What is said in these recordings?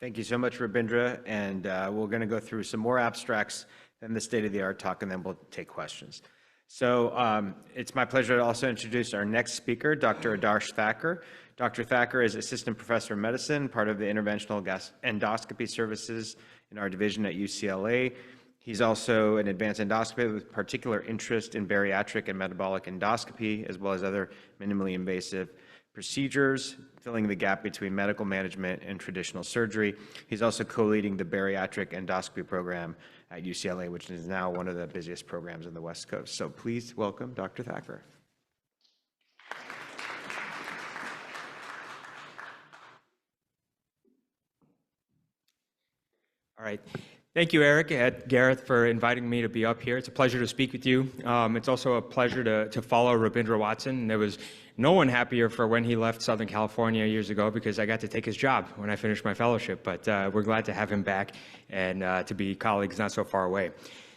Thank you so much, Rabindra. And we're going to go through some more abstracts, then the state-of-the-art talk, and then we'll take questions. So it's my pleasure to also introduce our next speaker, Dr. Adarsh Thaker. Dr. Thaker is Assistant Professor of Medicine, part of the Interventional Endoscopy Services in our division at UCLA. He's also an advanced endoscopist with particular interest in bariatric and metabolic endoscopy, as well as other minimally invasive procedures, filling the gap between medical management and traditional surgery. He's also co-leading the bariatric endoscopy program at UCLA, which is now one of the busiest programs in the West Coast. So please welcome Dr. Thaker. All right. Thank you, Eric and Gareth, for inviting me to be up here. It's a pleasure to speak with you. It's also a pleasure to follow Rabindra Watson. There was no one happier for when he left Southern California years ago because I got to take his job when I finished my fellowship. But we're glad to have him back and to be colleagues not so far away.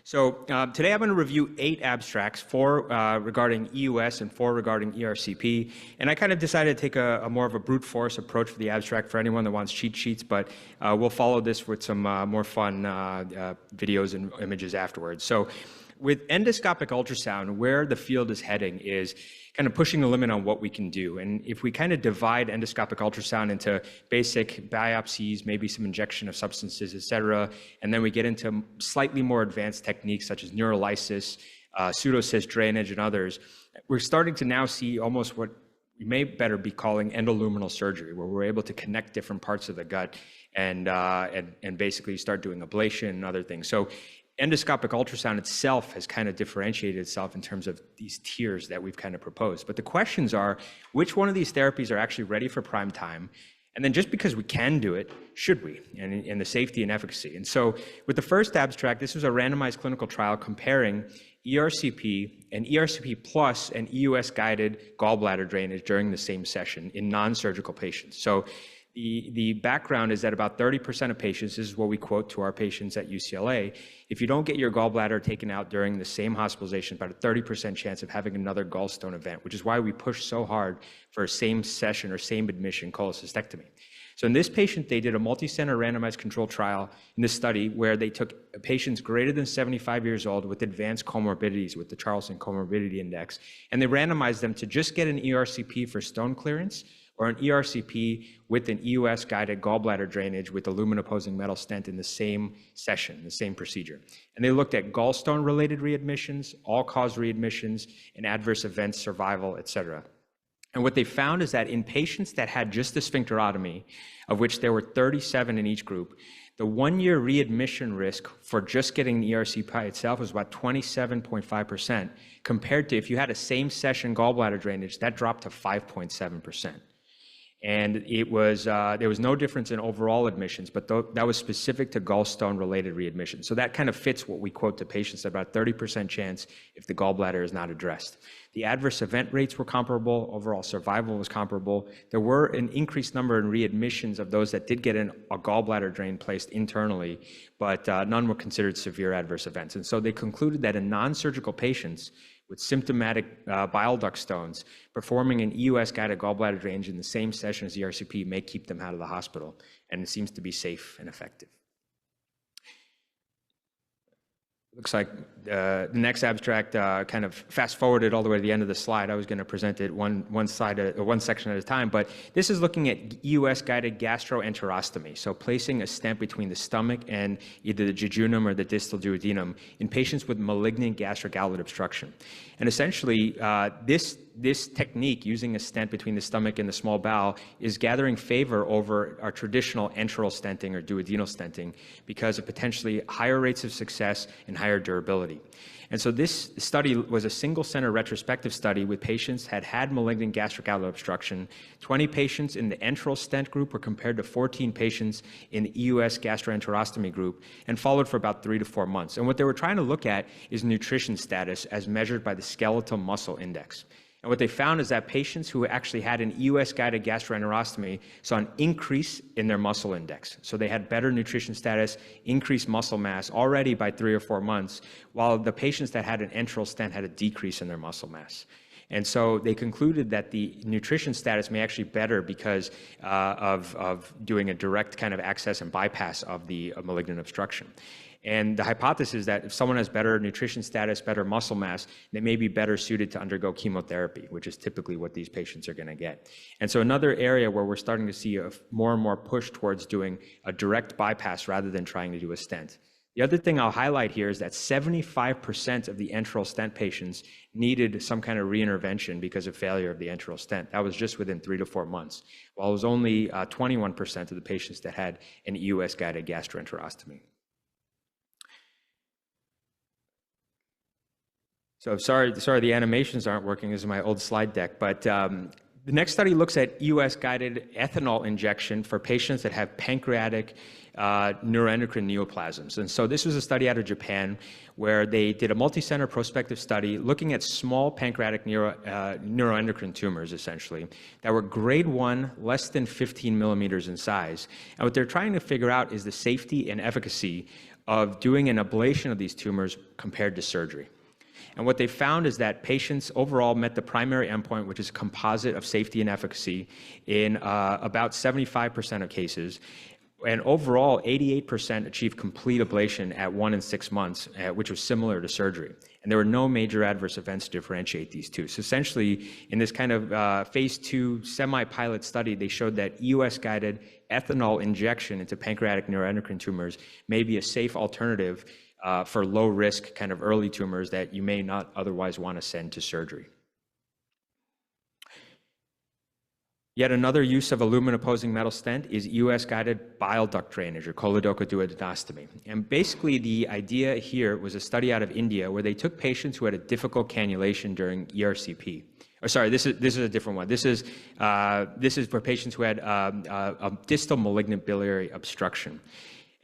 So today I'm going to review 8 abstracts, 4 regarding EUS and 4 regarding ERCP. And I kind of decided to take a more of a brute force approach for the abstract for anyone that wants cheat sheets, but we'll follow this with some more fun videos and images afterwards. So with endoscopic ultrasound, where the field is heading is kind of pushing the limit on what we can do. And if we kind of divide endoscopic ultrasound into basic biopsies, maybe some injection of substances, et cetera, and then we get into slightly more advanced techniques such as neurolysis, pseudocyst drainage, and others, we're starting to now see almost what we may better be calling endoluminal surgery, where we're able to connect different parts of the gut and basically start doing ablation and other things. So endoscopic ultrasound itself has kind of differentiated itself in terms of these tiers that we've kind of proposed. But the questions are, which one of these therapies are actually ready for prime time? And then just because we can do it, should we? And the safety and efficacy. And so with the first abstract, this was a randomized clinical trial comparing ERCP and ERCP plus and EUS-guided gallbladder drainage during the same session in non-surgical patients. So the background is that about 30% of patients, this is what we quote to our patients at UCLA, if you don't get your gallbladder taken out during the same hospitalization, about a 30% chance of having another gallstone event, which is why we push so hard for a same session or same admission cholecystectomy. So in this patient, they did a multi-center randomized control trial in this study where they took patients greater than 75 years old with advanced comorbidities with the Charlson Comorbidity Index, and they randomized them to just get an ERCP for stone clearance or an ERCP with an EUS-guided gallbladder drainage with a lumen-opposing metal stent in the same session, the same procedure. And they looked at gallstone-related readmissions, all-cause readmissions, and adverse events, survival, et cetera. And what they found is that in patients that had just the sphincterotomy, of which there were 37 in each group, the 1-year readmission risk for just getting the ERCP by itself was about 27.5%, compared to if you had a same session gallbladder drainage, that dropped to 5.7%. And it was, there was no difference in overall admissions, but that was specific to gallstone-related readmission. So that kind of fits what we quote to patients, about 30% chance if the gallbladder is not addressed. The adverse event rates were comparable, overall survival was comparable. There were an increased number in readmissions of those that did get a gallbladder drain placed internally, but none were considered severe adverse events. And so they concluded that in non-surgical patients with symptomatic bile duct stones, performing an EUS-guided gallbladder drainage in the same session as ERCP may keep them out of the hospital, and it seems to be safe and effective. Looks like the next abstract kind of fast-forwarded all the way to the end of the slide. I was going to present it one section at a time, but this is looking at EUS-guided gastroenterostomy, so placing a stent between the stomach and either the jejunum or the distal duodenum in patients with malignant gastric outlet obstruction. And essentially, this technique, using a stent between the stomach and the small bowel, is gathering favor over our traditional enteral stenting or duodenal stenting because of potentially higher rates of success and higher durability. And so this study was a single-center retrospective study with patients that had malignant gastric outlet obstruction. 20 patients in the enteral stent group were compared to 14 patients in the EUS gastroenterostomy group and followed for about 3 to 4 months. And what they were trying to look at is nutrition status as measured by the skeletal muscle index. And what they found is that patients who actually had an EUS-guided gastroenterostomy saw an increase in their muscle index. So they had better nutrition status, increased muscle mass already by 3 or 4 months, while the patients that had an enteral stent had a decrease in their muscle mass. And so they concluded that the nutrition status may actually better because of doing a direct kind of access and bypass of the malignant obstruction. And the hypothesis is that if someone has better nutrition status, better muscle mass, they may be better suited to undergo chemotherapy, which is typically what these patients are going to get. And so another area where we're starting to see more and more push towards doing a direct bypass rather than trying to do a stent. The other thing I'll highlight here is that 75% of the enteral stent patients needed some kind of reintervention because of failure of the enteral stent. That was just within 3 to 4 months, while it was only 21% of the patients that had an EUS-guided gastroenterostomy. So sorry, the animations aren't working. This is my old slide deck, but the next study looks at EUS-guided ethanol injection for patients that have pancreatic neuroendocrine neoplasms. And so this was a study out of Japan where they did a multi-center prospective study looking at small pancreatic neuroendocrine tumors, essentially, that were grade 1, less than 15 millimeters in size. And what they're trying to figure out is the safety and efficacy of doing an ablation of these tumors compared to surgery. And what they found is that patients overall met the primary endpoint, which is a composite of safety and efficacy, in about 75% of cases. And overall, 88% achieved complete ablation at 1 and 6 months, which was similar to surgery. And there were no major adverse events to differentiate these two. So essentially, in this kind of phase 2 semi-pilot study, they showed that EUS-guided ethanol injection into pancreatic neuroendocrine tumors may be a safe alternative for low-risk kind of early tumors that you may not otherwise want to send to surgery. Yet another use of a lumen-opposing metal stent is EUS-guided bile duct drainage, or choledochoduodenostomy. And basically, the idea here was a study out of India where they took patients who had a difficult cannulation during ERCP. Oh, sorry, this is a different one. This is for patients who had a distal malignant biliary obstruction.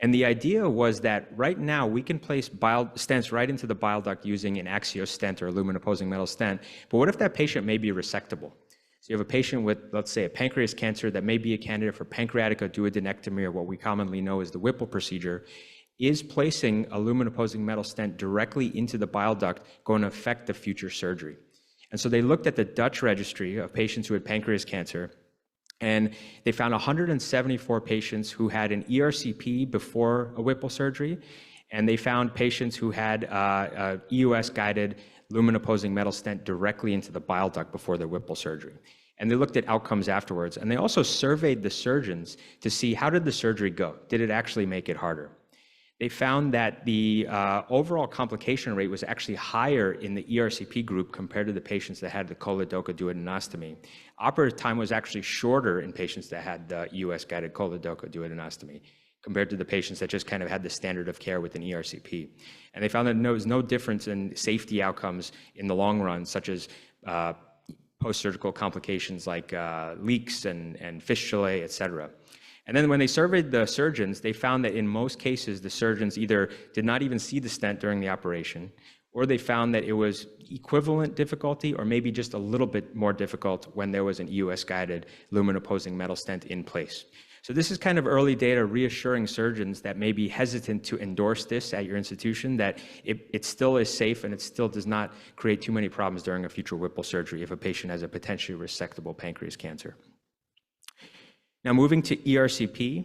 And the idea was that right now we can place stents right into the bile duct using an Axios stent or a lumen-opposing metal stent. But what if that patient may be resectable? So you have a patient with, let's say, a pancreas cancer that may be a candidate for pancreatic duodenectomy, or what we commonly know as the Whipple procedure. Is placing a lumen-opposing metal stent directly into the bile duct going to affect the future surgery? And so they looked at the Dutch registry of patients who had pancreas cancer, and they found 174 patients who had an ERCP before a Whipple surgery, and they found patients who had EUS-guided lumen-opposing metal stent directly into the bile duct before their Whipple surgery. And they looked at outcomes afterwards, and they also surveyed the surgeons to see how did the surgery go? Did it actually make it harder? They found that the overall complication rate was actually higher in the ERCP group compared to the patients that had the choledochoduodenostomy. Operative time was actually shorter in patients that had the EUS-guided choledochoduodenostomy compared to the patients that just kind of had the standard of care with an ERCP. And they found that there was no difference in safety outcomes in the long run, such as post-surgical complications like leaks and fistulae, et cetera. And then when they surveyed the surgeons, they found that in most cases, the surgeons either did not even see the stent during the operation, or they found that it was equivalent difficulty or maybe just a little bit more difficult when there was an EUS-guided lumen-opposing metal stent in place. So this is kind of early data reassuring surgeons that may be hesitant to endorse this at your institution, that it still is safe and it still does not create too many problems during a future Whipple surgery if a patient has a potentially resectable pancreas cancer. Now, moving to ERCP,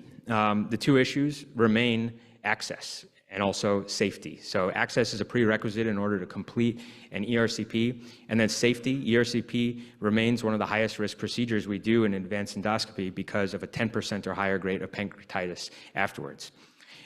the two issues remain access and also safety. So access is a prerequisite in order to complete an ERCP, and then safety. ERCP remains one of the highest risk procedures we do in advanced endoscopy because of a 10% or higher grade of pancreatitis afterwards.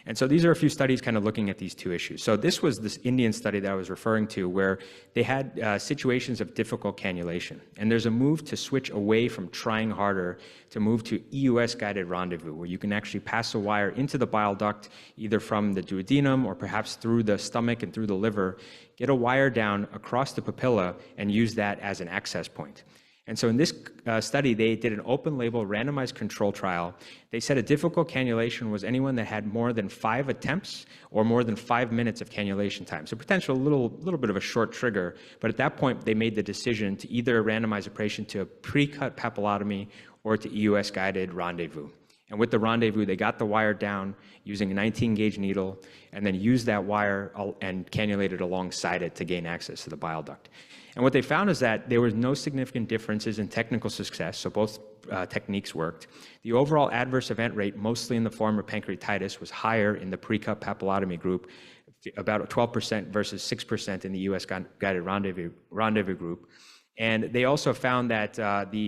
And so these are a few studies kind of looking at these two issues. So this was this Indian study that I was referring to where they had situations of difficult cannulation. And there's a move to switch away from trying harder to move to EUS-guided rendezvous, where you can actually pass a wire into the bile duct, either from the duodenum or perhaps through the stomach and through the liver, get a wire down across the papilla and use that as an access point. And so in this study, they did an open-label randomized control trial. They said a difficult cannulation was anyone that had more than 5 attempts or more than 5 minutes of cannulation time. So potential little bit of a short trigger. But at that point, they made the decision to either randomize a patient to a pre-cut papillotomy or to EUS-guided rendezvous. And with the rendezvous, they got the wire down using a 19-gauge needle and then used that wire and cannulated alongside it to gain access to the bile duct. And what they found is that there was no significant differences in technical success, so both techniques worked. The overall adverse event rate, mostly in the form of pancreatitis, was higher in the pre-cut papillotomy group, about 12% versus 6% in the US guided rendezvous group. And they also found that,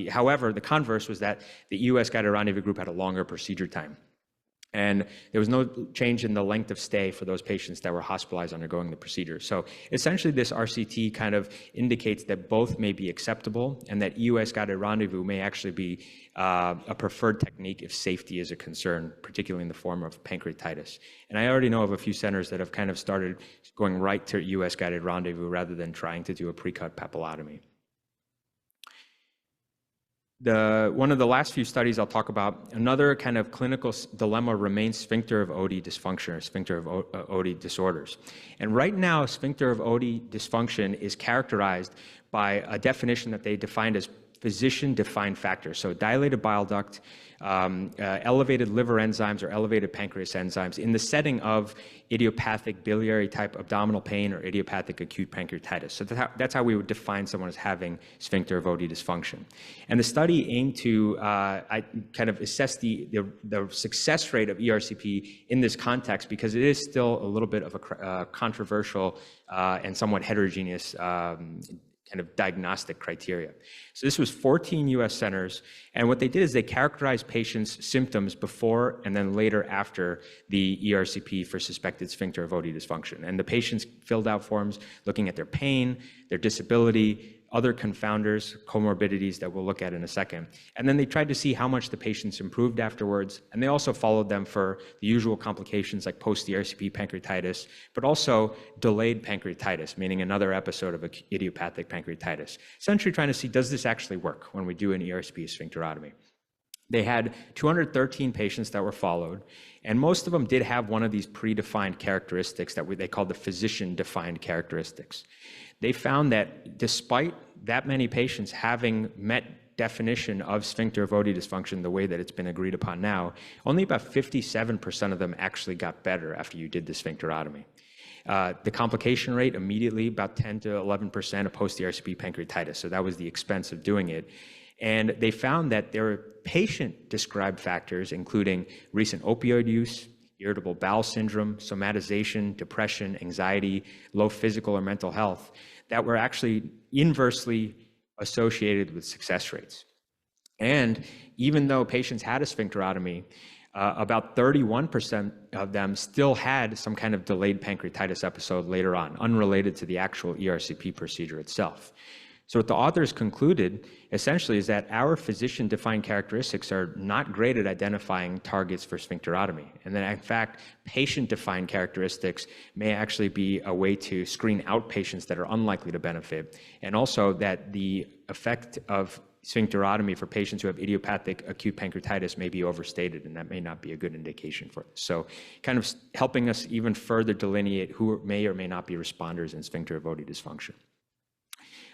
however, the converse was that the US guided rendezvous group had a longer procedure time. And there was no change in the length of stay for those patients that were hospitalized undergoing the procedure. So essentially, this RCT kind of indicates that both may be acceptable and that US guided rendezvous may actually be a preferred technique if safety is a concern, particularly in the form of pancreatitis. And I already know of a few centers that have kind of started going right to US guided rendezvous rather than trying to do a pre-cut papillotomy. One of the last few studies I'll talk about, another kind of clinical dilemma remains sphincter of Oddi dysfunction or sphincter of Oddi disorders. And right now, sphincter of Oddi dysfunction is characterized by a definition that they defined as physician-defined factors. So dilated bile duct, elevated liver enzymes or elevated pancreas enzymes in the setting of idiopathic biliary type abdominal pain or idiopathic acute pancreatitis. So that's how we would define someone as having sphincter of Oddi dysfunction. And the study aimed to kind of assess the success rate of ERCP in this context because it is still a little bit of a controversial and somewhat heterogeneous kind of diagnostic criteria. So this was 14 US centers, and what they did is they characterized patients' symptoms before and then later after the ERCP for suspected sphincter of Oddi dysfunction. And the patients filled out forms looking at their pain, their disability, other confounders, comorbidities that we'll look at in a second. And then they tried to see how much the patients improved afterwards. And they also followed them for the usual complications like post-ERCP pancreatitis, but also delayed pancreatitis, meaning another episode of idiopathic pancreatitis. Essentially trying to see, does this actually work when we do an ERCP sphincterotomy? They had 213 patients that were followed, and most of them did have one of these predefined characteristics that they called the physician-defined characteristics. They found that despite that many patients having met definition of sphincter of Oddi dysfunction the way that it's been agreed upon now, only about 57% of them actually got better after you did the sphincterotomy. The complication rate immediately, about 10 to 11% of post-ERCP pancreatitis, so that was the expense of doing it. And they found that there were patient-described factors, including recent opioid use, irritable bowel syndrome, somatization, depression, anxiety, low physical or mental health, that were actually inversely associated with success rates. And even though patients had a sphincterotomy, about 31% of them still had some kind of delayed pancreatitis episode later on, unrelated to the actual ERCP procedure itself. So what the authors concluded, essentially, is that our physician-defined characteristics are not great at identifying targets for sphincterotomy. And that, in fact, patient-defined characteristics may actually be a way to screen out patients that are unlikely to benefit. And also that the effect of sphincterotomy for patients who have idiopathic acute pancreatitis may be overstated, and that may not be a good indication for this. So kind of helping us even further delineate who may or may not be responders in sphincter of Oddi dysfunction.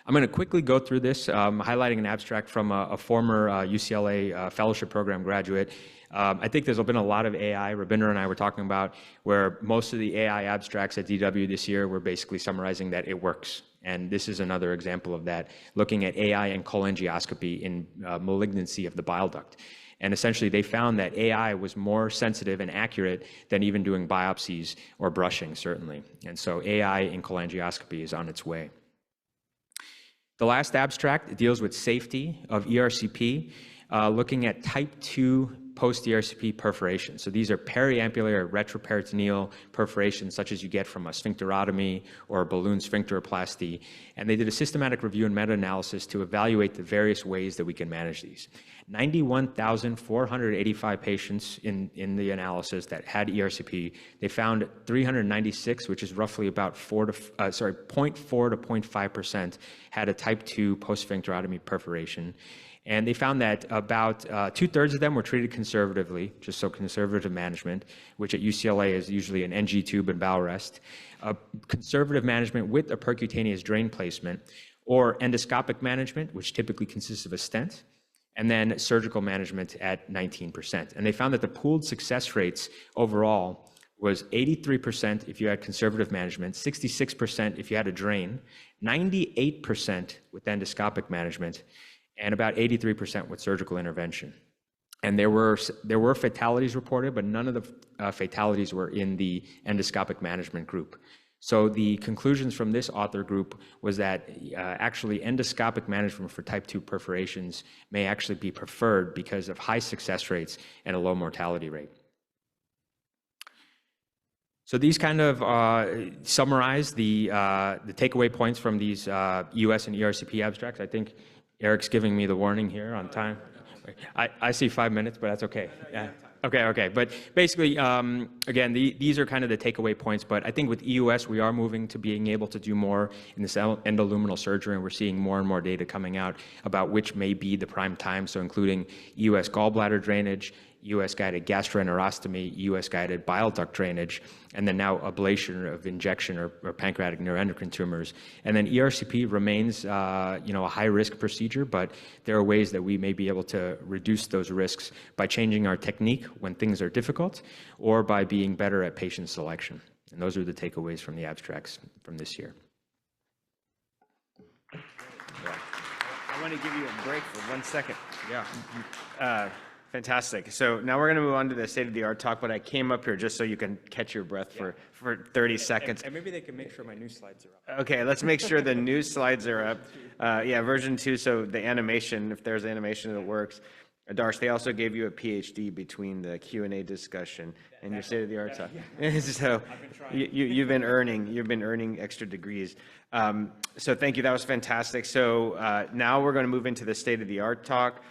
I'm going to quickly go through this, highlighting an abstract from a former UCLA fellowship program graduate. I think there's been a lot of AI, Rabindra and I were talking about, where most of the AI abstracts at DW this year were basically summarizing that it works. And this is another example of that, looking at AI and cholangioscopy in malignancy of the bile duct. And essentially, they found that AI was more sensitive and accurate than even doing biopsies or brushing, certainly. And so AI in cholangioscopy is on its way. The last abstract deals with safety of ERCP, looking at type 2 post-ERCP perforation. So these are periampullary or retroperitoneal perforations such as you get from a sphincterotomy or a balloon sphincteroplasty. And they did a systematic review and meta-analysis to evaluate the various ways that we can manage these. 91,485 patients in the analysis that had ERCP. They found 396, which is roughly about 0.4 to 0.5%, had a type 2 post-sphincterotomy perforation. And they found that about 2/3 of them were treated conservatively, just so conservative management, which at UCLA is usually an NG tube and bowel rest, conservative management with a percutaneous drain placement, or endoscopic management, which typically consists of a stent. and then surgical management at 19%. And they found that the pooled success rates overall was 83% if you had conservative management, 66% if you had a drain, 98% with endoscopic management, and about 83% with surgical intervention. And there were fatalities reported, but none of the fatalities were in the endoscopic management group. So the conclusions from this author group was that actually endoscopic management for type 2 perforations may actually be preferred because of high success rates and a low mortality rate. So these kind of summarize the takeaway points from these US and ERCP abstracts. I think Eric's giving me the warning here on time. I see 5 minutes, but that's okay. Yeah. Okay. But basically, again, these are kind of the takeaway points. But I think with EUS, we are moving to being able to do more in this endoluminal surgery, and we're seeing more and more data coming out about which may be the prime time. So including EUS gallbladder drainage, US-guided gastroenterostomy, US-guided bile duct drainage, and then now ablation of injection or pancreatic neuroendocrine tumors. And then ERCP remains, a high-risk procedure, but there are ways that we may be able to reduce those risks by changing our technique when things are difficult, or by being better at patient selection. And those are the takeaways from the abstracts from this year. I want to give you a break for 1 second. Yeah. Fantastic. So now we're going to move on to the state-of-the-art talk, but I came up here just so you can catch your breath for 30 seconds. And maybe they can make sure my new slides are up. Okay, let's make sure the new slides are up. Yeah, version 2, so the animation, if there's animation that works. Adarsh, they also gave you a PhD between the Q&A discussion and your state-of-the-art talk. So you've been earning extra degrees. So thank you, that was fantastic. So now we're going to move into the state-of-the-art talk.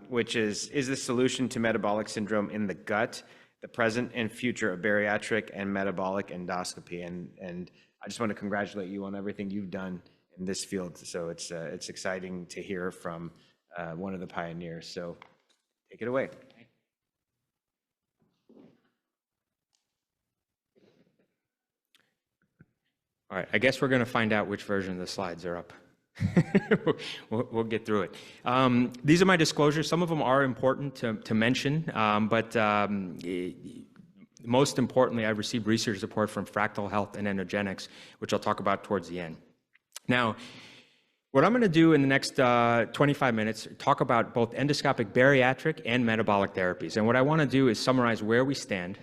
Which is the solution to metabolic syndrome in the gut, the present and future of bariatric and metabolic endoscopy. And I just want to congratulate you on everything you've done in this field. So it's exciting to hear from one of the pioneers. So take it away. All right, I guess we're going to find out which version of the slides are up. We'll get through it. These are my disclosures. Some of them are important to mention, but most importantly, I received research support from Fractal Health and Endogenics, which I'll talk about towards the end. Now, what I'm going to do in the next 25 minutes, talk about both endoscopic bariatric and metabolic therapies. And what I want to do is summarize where we stand,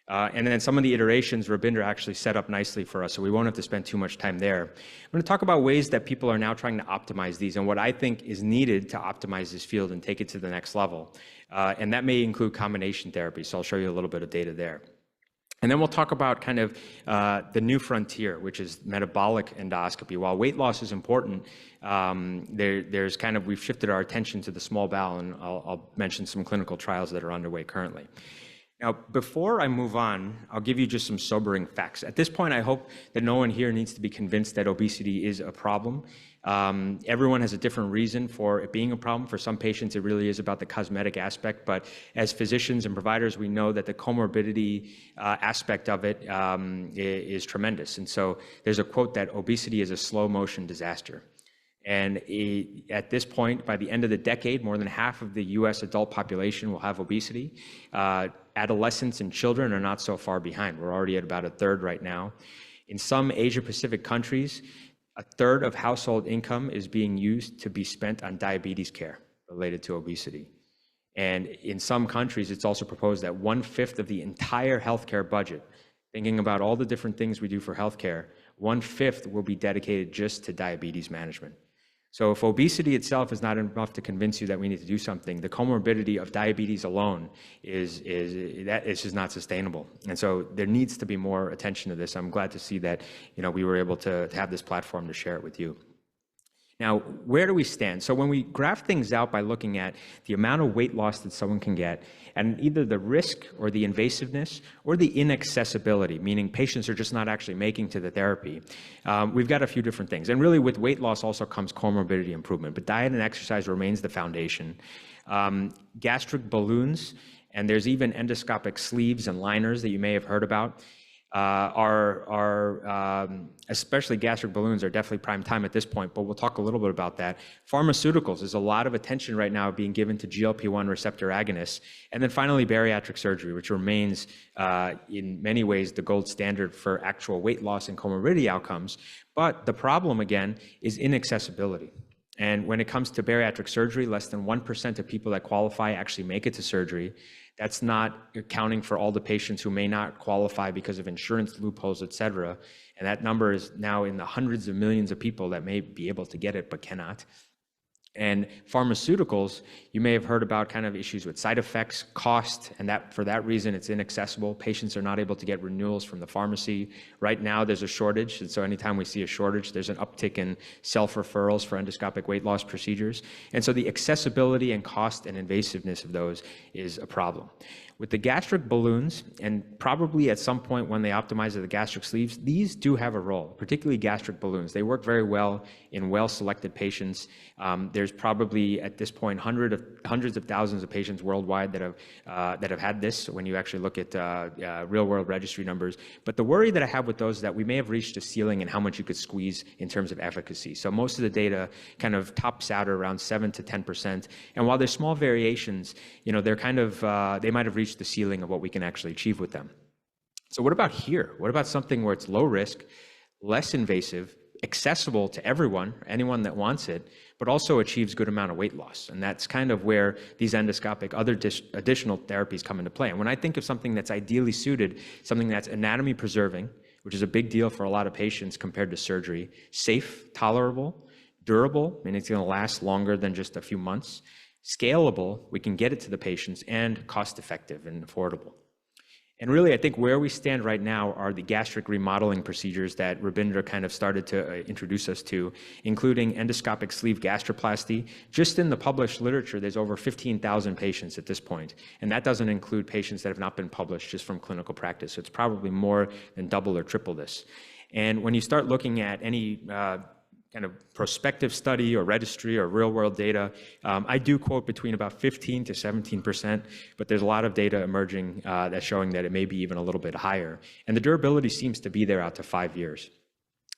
and then some of the iterations Rabinder actually set up nicely for us, so we won't have to spend too much time there. I'm going to talk about ways that people are now trying to optimize these and what I think is needed to optimize this field and take it to the next level. And that may include combination therapy, so I'll show you a little bit of data there. And then we'll talk about kind of the new frontier, which is metabolic endoscopy. While weight loss is important, there's kind of, we've shifted our attention to the small bowel, and I'll mention some clinical trials that are underway currently. Now, before I move on, I'll give you just some sobering facts. At this point, I hope that no one here needs to be convinced that obesity is a problem. Everyone has a different reason for it being a problem. For some patients, it really is about the cosmetic aspect. But as physicians and providers, we know that the comorbidity aspect of it is tremendous. And so there's a quote that obesity is a slow motion disaster. And at this point, by the end of the decade, more than half of the US adult population will have obesity. Adolescents and children are not so far behind. We're already at about a third right now. In some Asia-Pacific countries, a third of household income is being used to be spent on diabetes care related to obesity. And in some countries, it's also proposed that 1/5 of the entire healthcare budget, thinking about all the different things we do for healthcare, 1/5 will be dedicated just to diabetes management. So if obesity itself is not enough to convince you that we need to do something, the comorbidity of diabetes alone is just not sustainable. And so there needs to be more attention to this. I'm glad to see that we were able to have this platform to share it with you. Now, where do we stand? So when we graph things out by looking at the amount of weight loss that someone can get, and either the risk or the invasiveness or the inaccessibility, meaning patients are just not actually making to the therapy, we've got a few different things. And really with weight loss also comes comorbidity improvement, but diet and exercise remains the foundation. Gastric balloons, and there's even endoscopic sleeves and liners that you may have heard about. especially gastric balloons are definitely prime time at this point, but we'll talk a little bit about that. Pharmaceuticals, there's a lot of attention right now being given to GLP-1 receptor agonists. And then finally, bariatric surgery, which remains in many ways the gold standard for actual weight loss and comorbidity outcomes. But the problem, again, is inaccessibility. And when it comes to bariatric surgery, less than 1% of people that qualify actually make it to surgery. That's not accounting for all the patients who may not qualify because of insurance loopholes, et cetera. And that number is now in the hundreds of millions of people that may be able to get it but cannot. And pharmaceuticals, you may have heard about kind of issues with side effects, cost, and that for that reason, it's inaccessible. Patients are not able to get renewals from the pharmacy. Right now, there's a shortage, and so anytime we see a shortage, there's an uptick in self-referrals for endoscopic weight loss procedures. And so the accessibility and cost and invasiveness of those is a problem. With the gastric balloons, and probably at some point when they optimize the gastric sleeves, these do have a role, particularly gastric balloons. They work very well in well-selected patients. There's probably at this point hundreds of thousands of patients worldwide that have had this when you actually look at real-world registry numbers. But the worry that I have with those is that we may have reached a ceiling in how much you could squeeze in terms of efficacy. So most of the data kind of tops out at around 7 to 10%. And while there's small variations, they're kind of they might have reached the ceiling of what we can actually achieve with them. So what about here? What about something where it's low risk, less invasive, accessible to everyone, anyone that wants it, but also achieves good amount of weight loss? And that's kind of where these endoscopic other additional therapies come into play. And when I think of something that's ideally suited, something that's anatomy preserving, which is a big deal for a lot of patients compared to surgery, safe, tolerable, durable, and it's going to last longer than just a few months, scalable, we can get it to the patients, and cost-effective and affordable. And really, I think where we stand right now are the gastric remodeling procedures that Rabindra kind of started to introduce us to, including endoscopic sleeve gastroplasty. Just in the published literature, there's over 15,000 patients at this point, and that doesn't include patients that have not been published just from clinical practice. So it's probably more than double or triple this. And when you start looking at any kind of prospective study or registry or real world data, I do quote between about 15 to 17%, but there's a lot of data emerging that's showing that it may be even a little bit higher. And the durability seems to be there out to 5 years.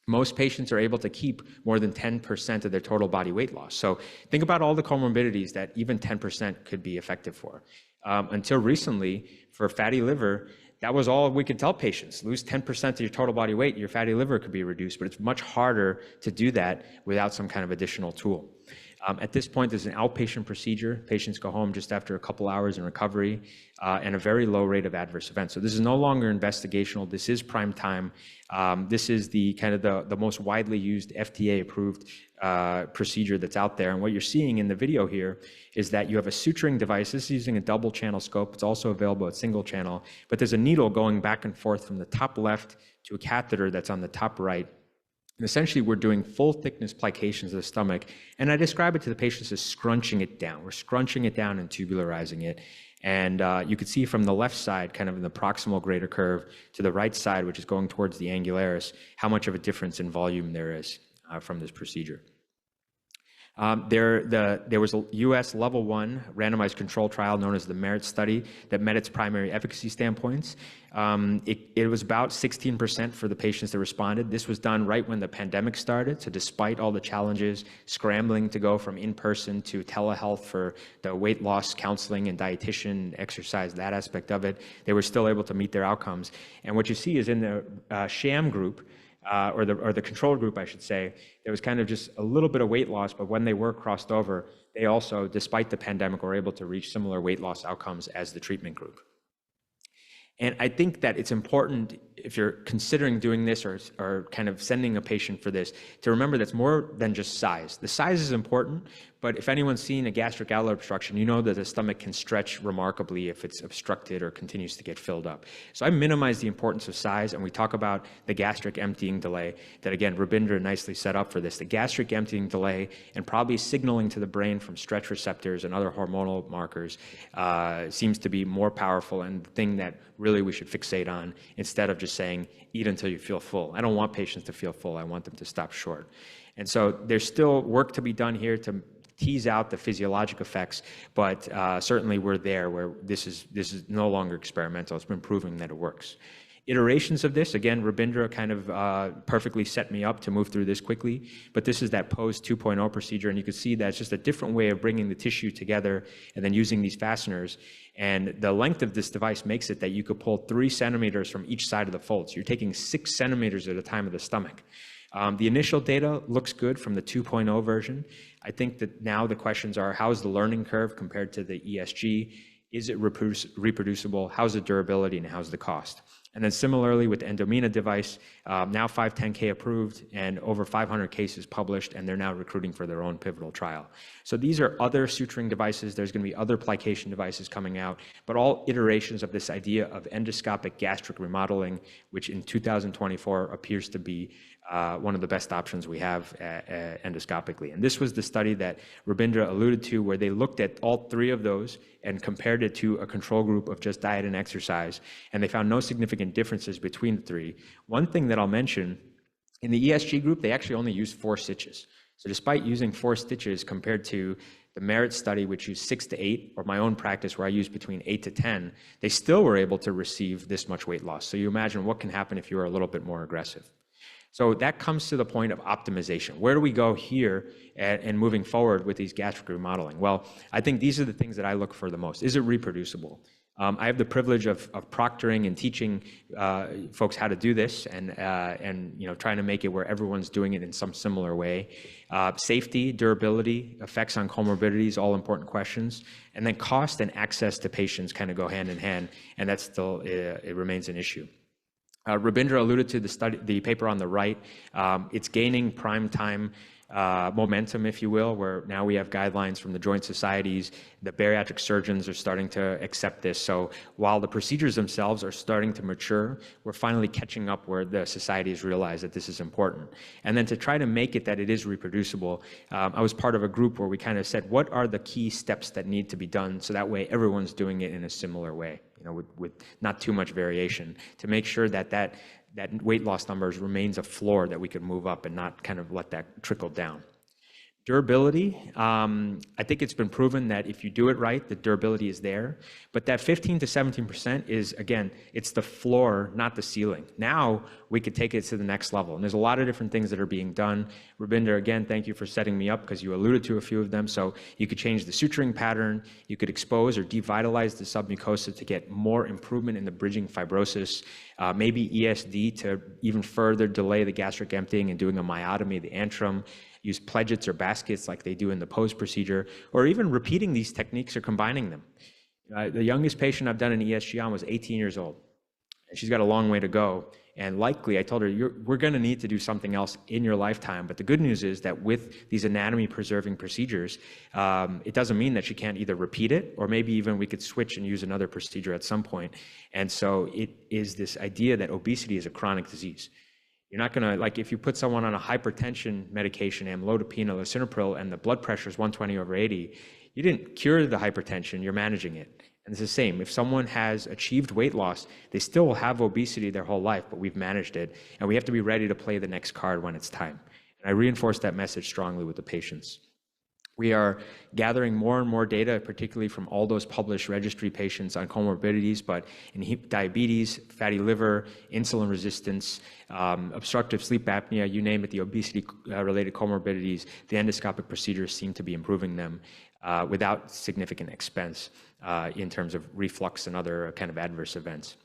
Most patients are able to keep more than 10% of their total body weight loss. So think about all the comorbidities that even 10% could be effective for. Until recently, for fatty liver, that was all we could tell patients. Lose 10% of your total body weight, your fatty liver could be reduced, but it's much harder to do that without some kind of additional tool. At this point, there's an outpatient procedure. Patients go home just after a couple hours in recovery, and a very low rate of adverse events. So this is no longer investigational. This is prime time. This is the kind of the most widely used FDA-approved procedure that's out there. And what you're seeing in the video here is that you have a suturing device. This is using a double channel scope. It's also available at single channel, but there's a needle going back and forth from the top left to a catheter that's on the top right. And essentially, we're doing full thickness plications of the stomach. And I describe it to the patients as scrunching it down. We're scrunching it down and tubularizing it. And you can see from the left side, kind of in the proximal greater curve, to the right side, which is going towards the angularis, how much of a difference in volume there is from this procedure. There was a US level 1 randomized control trial known as the MERIT study that met its primary efficacy standpoints. It was about 16% for the patients that responded. This was done right when the pandemic started. So despite all the challenges, scrambling to go from in-person to telehealth for the weight loss counseling and dietitian exercise, that aspect of it, they were still able to meet their outcomes. And what you see is in the sham group, or the control group, I should say, there was kind of just a little bit of weight loss, but when they were crossed over, they also, despite the pandemic, were able to reach similar weight loss outcomes as the treatment group. And I think that it's important, if you're considering doing this or kind of sending a patient for this, to remember that's more than just size. The size is important, but if anyone's seen a gastric outlet obstruction, you know that the stomach can stretch remarkably if it's obstructed or continues to get filled up. So I minimize the importance of size, and we talk about the gastric emptying delay that, again, Rabindra nicely set up for this. The gastric emptying delay and probably signaling to the brain from stretch receptors and other hormonal markers seems to be more powerful and the thing that really we should fixate on instead of just saying, eat until you feel full. I don't want patients to feel full. I want them to stop short. And so there's still work to be done here to tease out the physiologic effects, but certainly we're there where this is no longer experimental. It's been proving that it works. Iterations of this, again, Rabindra kind of perfectly set me up to move through this quickly, but this is that post 2.0 procedure, and you can see that it's just a different way of bringing the tissue together and then using these fasteners. And the length of this device makes it that you could pull 3 centimeters from each side of the fold. So you're taking 6 centimeters at a time of the stomach. The initial data looks good from the 2.0 version. I think that now the questions are, how's the learning curve compared to the ESG? Is it reproducible? How's the durability and how's the cost? And then similarly with the Endomina device, now 510K approved and over 500 cases published, and they're now recruiting for their own pivotal trial. So these are other suturing devices. There's going to be other plication devices coming out, but all iterations of this idea of endoscopic gastric remodeling, which in 2024 appears to be one of the best options we have endoscopically. And this was the study that Rabindra alluded to, where they looked at all 3 of those and compared it to a control group of just diet and exercise, and they found no significant differences between the 3. One thing that I'll mention, in the ESG group, they actually only used 4 stitches. So despite using 4 stitches compared to the Merit study, which used 6 to 8, or my own practice where I use between 8 to 10, they still were able to receive this much weight loss. So you imagine what can happen if you're a little bit more aggressive. So that comes to the point of optimization. Where do we go here and moving forward with these gastric remodeling? Well, I think these are the things that I look for the most. Is it reproducible? I have the privilege of proctoring and teaching folks how to do this, and trying to make it where everyone's doing it in some similar way. Safety, durability, effects on comorbidities, all important questions. And then cost and access to patients kind of go hand in hand, and that's still, it remains an issue. Rabindra alluded to the paper on the right. It's gaining prime time momentum, if you will, where now we have guidelines from the joint societies. The bariatric surgeons are starting to accept this. So while the procedures themselves are starting to mature, we're finally catching up where the societies realize that this is important. And then to try to make it that it is reproducible, I was part of a group where we kind of said, what are the key steps that need to be done so that way everyone's doing it in a similar way, with not too much variation, to make sure that weight loss numbers remains a floor that we could move up and not kind of let that trickle down. Durability, I think it's been proven that if you do it right, the durability is there. But that 15 to 17% is, again, it's the floor, not the ceiling. Now we could take it to the next level. And there's a lot of different things that are being done. Rabindra, again, thank you for setting me up because you alluded to a few of them. So you could change the suturing pattern. You could expose or devitalize the submucosa to get more improvement in the bridging fibrosis. Maybe ESD to even further delay the gastric emptying and doing a myotomy of the antrum. Use pledgets or baskets like they do in the Pose procedure, or even repeating these techniques or combining them. The youngest patient I've done an ESG on was 18 years old. She's got a long way to go. And likely, I told her, we're going to need to do something else in your lifetime. But the good news is that with these anatomy-preserving procedures, it doesn't mean that she can't either repeat it, or maybe even we could switch and use another procedure at some point. And so it is this idea that obesity is a chronic disease. You're not going to, like if you put someone on a hypertension medication, amlodipine or lisinopril, and the blood pressure is 120 over 80, you didn't cure the hypertension, you're managing it. And it's the same. If someone has achieved weight loss, they still will have obesity their whole life, but we've managed it. And we have to be ready to play the next card when it's time. And I reinforce that message strongly with the patients. We are gathering more and more data, particularly from all those published registry patients on comorbidities, but in diabetes, fatty liver, insulin resistance, obstructive sleep apnea, you name it, the obesity-related comorbidities, the endoscopic procedures seem to be improving them without significant expense in terms of reflux and other kind of adverse events.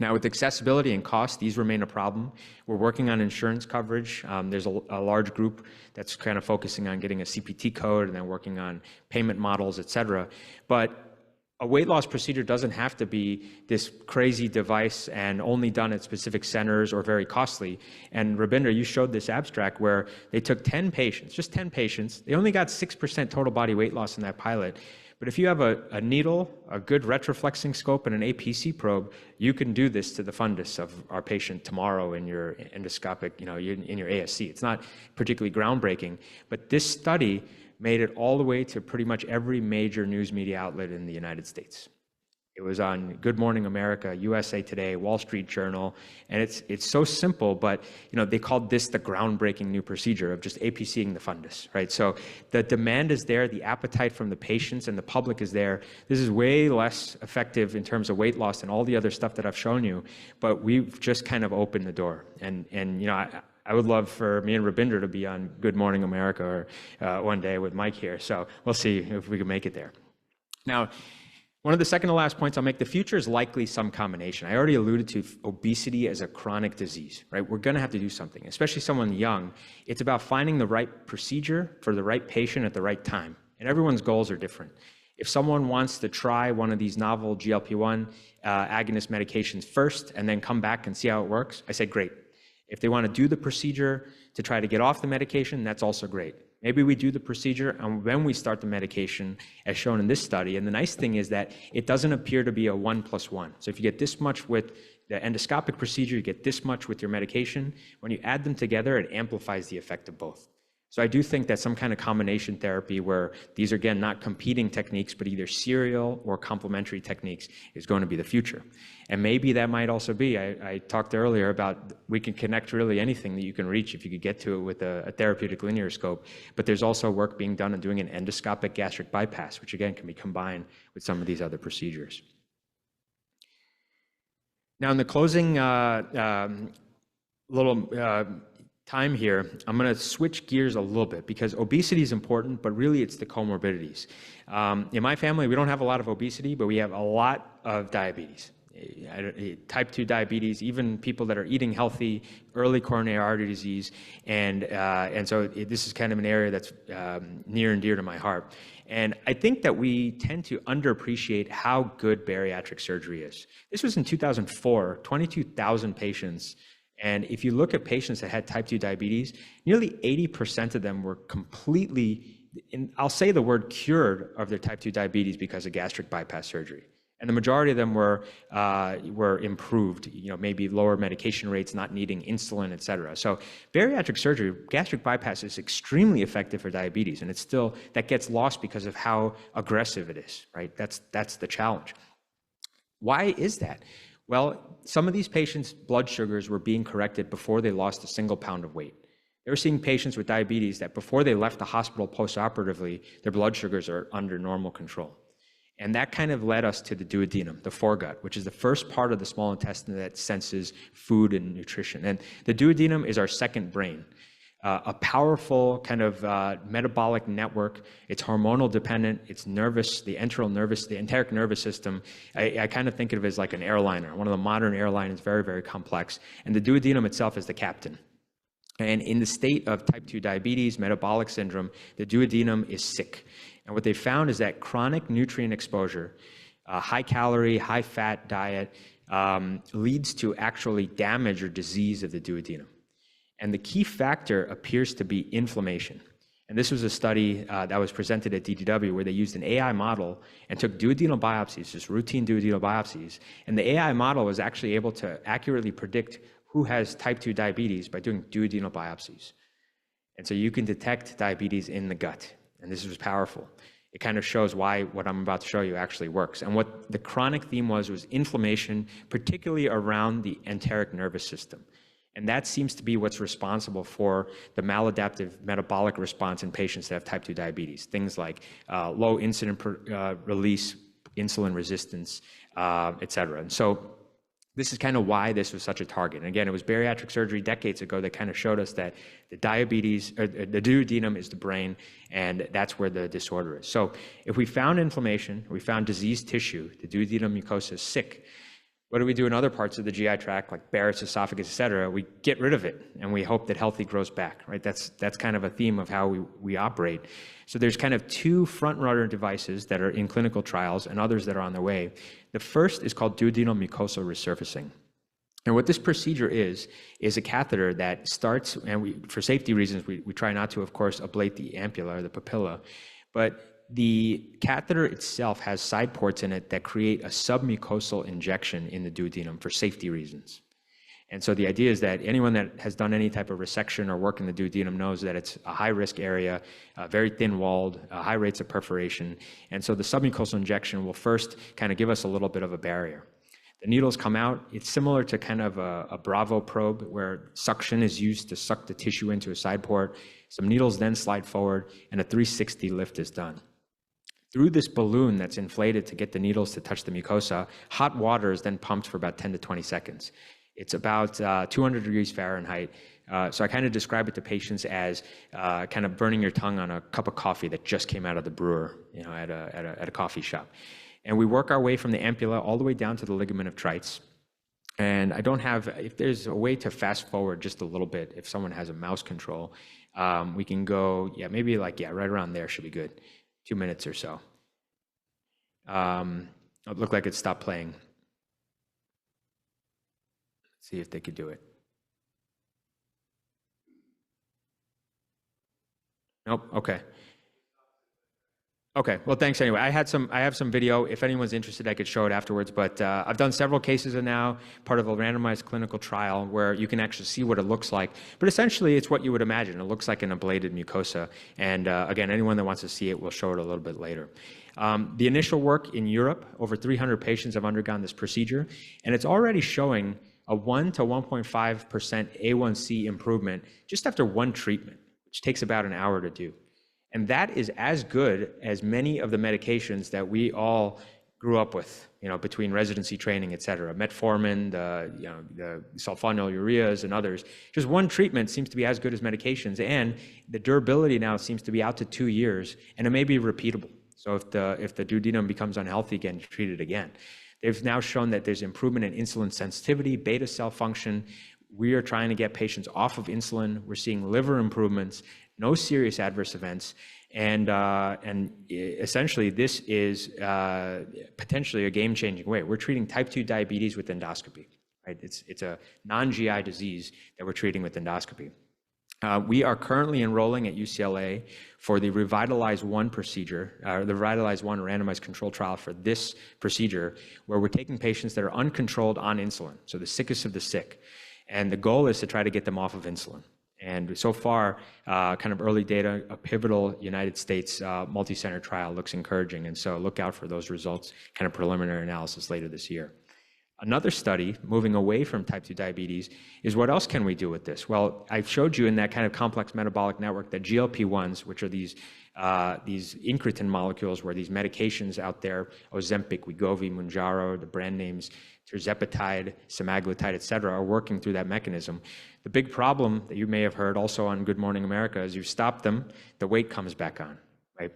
Now, with accessibility and cost, these remain a problem. We're working on insurance coverage. There's a large group that's kind of focusing on getting a CPT code and then working on payment models, et cetera. But a weight loss procedure doesn't have to be this crazy device and only done at specific centers or very costly. And Rabindra, you showed this abstract where they took 10 patients, just 10 patients. They only got 6% total body weight loss in that pilot. But if you have a needle, a good retroflexing scope, and an APC probe, you can do this to the fundus of our patient tomorrow in your endoscopic, in your ASC. It's not particularly groundbreaking, but this study made it all the way to pretty much every major news media outlet in the United States. It was on Good Morning America, USA Today, Wall Street Journal, and it's so simple, but they called this the groundbreaking new procedure of just APCing the fundus, right? So the demand is there, the appetite from the patients and the public is there. This is way less effective in terms of weight loss than all the other stuff that I've shown you, but we've just kind of opened the door. And I would love for me and Rabinder to be on Good Morning America or one day with Mike here. So we'll see if we can make it there. Now, one of the second to last points I'll make, the future is likely some combination. I already alluded to obesity as a chronic disease, right? We're going to have to do something, especially someone young. It's about finding the right procedure for the right patient at the right time. And everyone's goals are different. If someone wants to try one of these novel GLP-1 agonist medications first and then come back and see how it works, I say great. If they want to do the procedure to try to get off the medication, that's also great. Maybe we do the procedure and then we start the medication as shown in this study. And the nice thing is that it doesn't appear to be a 1+1. So if you get this much with the endoscopic procedure, you get this much with your medication. When you add them together, it amplifies the effect of both. So I do think that some kind of combination therapy where these are, again, not competing techniques, but either serial or complementary techniques is going to be the future. And maybe that might also be, I talked earlier about we can connect really anything that you can reach if you could get to it with a therapeutic linear scope. But there's also work being done on doing an endoscopic gastric bypass, which again can be combined with some of these other procedures. Now in the closing time here, I'm going to switch gears a little bit because obesity is important, but really it's the comorbidities. In my family, we don't have a lot of obesity, but we have a lot of diabetes. Type 2 diabetes, even people that are eating healthy, early coronary artery disease, and so this is kind of an area that's near and dear to my heart. And I think that we tend to underappreciate how good bariatric surgery is. This was in 2004, 22,000 patients. And if you look at patients that had type 2 diabetes, nearly 80% of them were completely, I'll say the word cured of their type 2 diabetes because of gastric bypass surgery. And the majority of them were improved, maybe lower medication rates, not needing insulin, et cetera. So bariatric surgery, gastric bypass is extremely effective for diabetes. And it's still, that gets lost because of how aggressive it is, right? That's the challenge. Why is that? Well, some of these patients' blood sugars were being corrected before they lost a single pound of weight. They were seeing patients with diabetes that before they left the hospital postoperatively, their blood sugars are under normal control. And that kind of led us to the duodenum, the foregut, which is the first part of the small intestine that senses food and nutrition. And the duodenum is our second brain, a powerful kind of metabolic network. It's hormonal dependent, it's nervous, the enteric nervous system. I kind of think of it as like an airliner. One of the modern airlines is very, very complex. And the duodenum itself is the captain. And in the state of type 2 diabetes, metabolic syndrome, the duodenum is sick. And what they found is that chronic nutrient exposure, high calorie, high fat diet leads to actually damage or disease of the duodenum. And the key factor appears to be inflammation. And this was a study that was presented at DDW where they used an AI model and took duodenal biopsies, just routine duodenal biopsies. And the AI model was actually able to accurately predict who has type 2 diabetes by doing duodenal biopsies. And so you can detect diabetes in the gut. And this was powerful. It kind of shows why what I'm about to show you actually works. And what the chronic theme was inflammation, particularly around the enteric nervous system. And that seems to be what's responsible for the maladaptive metabolic response in patients that have type 2 diabetes. Things like low insulin release, insulin resistance, et cetera. And so this is kind of why this was such a target. And again, it was bariatric surgery decades ago that kind of showed us that the diabetes, or the duodenum is the brain, and that's where the disorder is. So if we found inflammation, we found diseased tissue, the duodenum mucosa is sick, what do we do in other parts of the GI tract, like Barrett's esophagus, et cetera? We get rid of it, and we hope that healthy grows back, right? That's kind of a theme of how we operate. So there's kind of two front-runner devices that are in clinical trials and others that are on their way. The first is called duodenal mucosal resurfacing. And what this procedure is a catheter that starts, and for safety reasons, we try not to, of course, ablate the ampulla or the papilla, but the catheter itself has side ports in it that create a submucosal injection in the duodenum for safety reasons. And so the idea is that anyone that has done any type of resection or work in the duodenum knows that it's a high-risk area, very thin-walled, high rates of perforation. And so the submucosal injection will first kind of give us a little bit of a barrier. The needles come out. It's similar to kind of a Bravo probe where suction is used to suck the tissue into a side port. Some needles then slide forward, and a 360 lift is done. Through this balloon that's inflated to get the needles to touch the mucosa, hot water is then pumped for about 10 to 20 seconds. It's about 200 degrees Fahrenheit. So I kind of describe it to patients as kind of burning your tongue on a cup of coffee that just came out of the brewer, at a coffee shop. And we work our way from the ampulla all the way down to the ligament of Treitz. And I don't have, if there's a way to fast forward just a little bit, if someone has a mouse control, we can go, maybe right around there should be good. 2 minutes or so. It looked like it stopped playing. Let's see if they could do it. Nope, okay. Okay, well, thanks anyway. I have some video. If anyone's interested, I could show it afterwards. But I've done several cases now, part of a randomized clinical trial where you can actually see what it looks like. But essentially, it's what you would imagine. It looks like an ablated mucosa. And again, anyone that wants to see it, we'll show it a little bit later. The initial work in Europe, over 300 patients have undergone this procedure, and it's already showing a 1 to 1.5% A1C improvement just after one treatment, which takes about an hour to do. And that is as good as many of the medications that we all grew up with, between residency training, et cetera. Metformin, the sulfonylureas and others. Just one treatment seems to be as good as medications, and the durability now seems to be out to 2 years, and it may be repeatable. So if the duodenum becomes unhealthy again, treat it again. They've now shown that there's improvement in insulin sensitivity, beta cell function. We are trying to get patients off of insulin. We're seeing liver improvements, no serious adverse events, and essentially this is potentially a game-changing way. We're treating type 2 diabetes with endoscopy, right? It's a non-GI disease that we're treating with endoscopy. We are currently enrolling at UCLA for the Revitalize 1 procedure, the Revitalize 1 randomized control trial for this procedure, where we're taking patients that are uncontrolled on insulin, so the sickest of the sick. And the goal is to try to get them off of insulin. And so far, kind of early data, a pivotal United States multi-center trial looks encouraging. And so look out for those results, kind of preliminary analysis later this year. Another study, moving away from type 2 diabetes, is what else can we do with this? Well, I showed you in that kind of complex metabolic network that GLP-1s, which are these incretin molecules, where these medications out there, Ozempic, Wegovy, Mounjaro, the brand names, tirzepatide, semaglutide, et cetera, are working through that mechanism. The big problem that you may have heard also on Good Morning America is you stop them, the weight comes back on, right?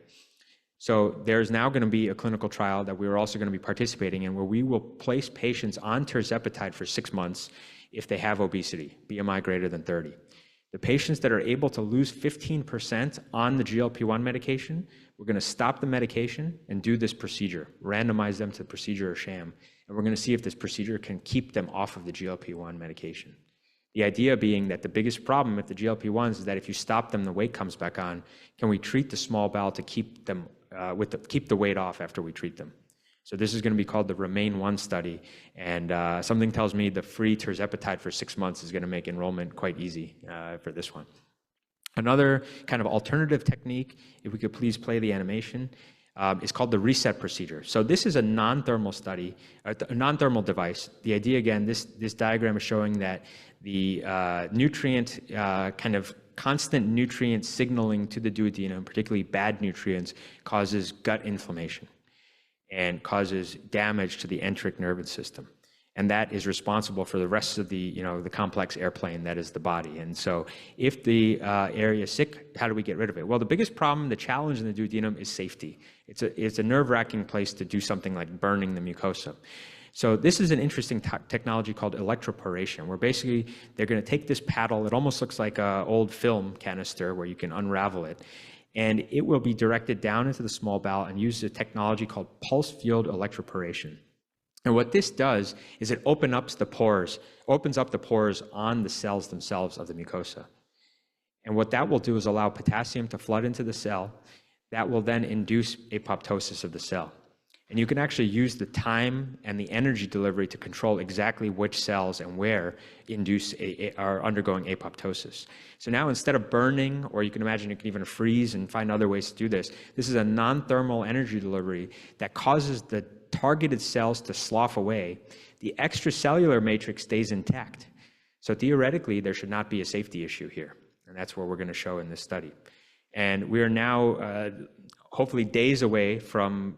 So there's now going to be a clinical trial that we're also going to be participating in, where we will place patients on tirzepatide for 6 months if they have obesity, BMI greater than 30. The patients that are able to lose 15% on the GLP-1 medication, we're going to stop the medication and do this procedure, randomize them to the procedure or sham. And we're going to see if this procedure can keep them off of the GLP-1 medication. The idea being that the biggest problem with the GLP-1s is that if you stop them, the weight comes back on. Can we treat the small bowel to keep them keep the weight off after we treat them? So this is going to be called the Remain-1 study, and something tells me the free tirzepatide for 6 months is going to make enrollment quite easy for this one. Another kind of alternative technique, if we could please play the animation, is called the reset procedure. So this is a non-thermal study, a non-thermal device. The idea, again, this diagram is showing that the nutrient kind of constant nutrient signaling to the duodenum, particularly bad nutrients, causes gut inflammation and causes damage to the enteric nervous system. And that is responsible for the rest of the, the complex airplane that is the body. And so if the area is sick, how do we get rid of it? Well, the biggest problem, the challenge in the duodenum is safety. It's a nerve-wracking place to do something like burning the mucosa. So this is an interesting technology called electroporation, where basically they're going to take this paddle. It almost looks like an old film canister where you can unravel it. And it will be directed down into the small bowel and use a technology called pulse field electroporation. And what this does is it opens up the pores on the cells themselves of the mucosa. And what that will do is allow potassium to flood into the cell. That will then induce apoptosis of the cell. And you can actually use the time and the energy delivery to control exactly which cells and where are undergoing apoptosis. So now instead of burning, or you can imagine you can even freeze and find other ways to do this, this is a non-thermal energy delivery that causes the targeted cells to slough away. The extracellular matrix stays intact. So theoretically, there should not be a safety issue here. And that's what we're going to show in this study. And we are now hopefully days away from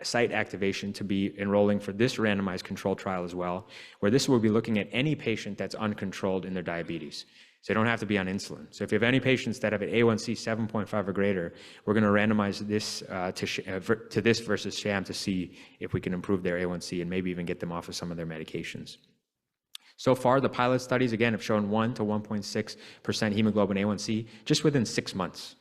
site activation to be enrolling for this randomized control trial as well, where this will be looking at any patient that's uncontrolled in their diabetes. So they don't have to be on insulin. So if you have any patients that have an A1C 7.5 or greater, we're going to randomize this to this versus sham to see if we can improve their A1C and maybe even get them off of some of their medications. So far, the pilot studies, again, have shown 1 to 1.6% hemoglobin A1C just within 6 months.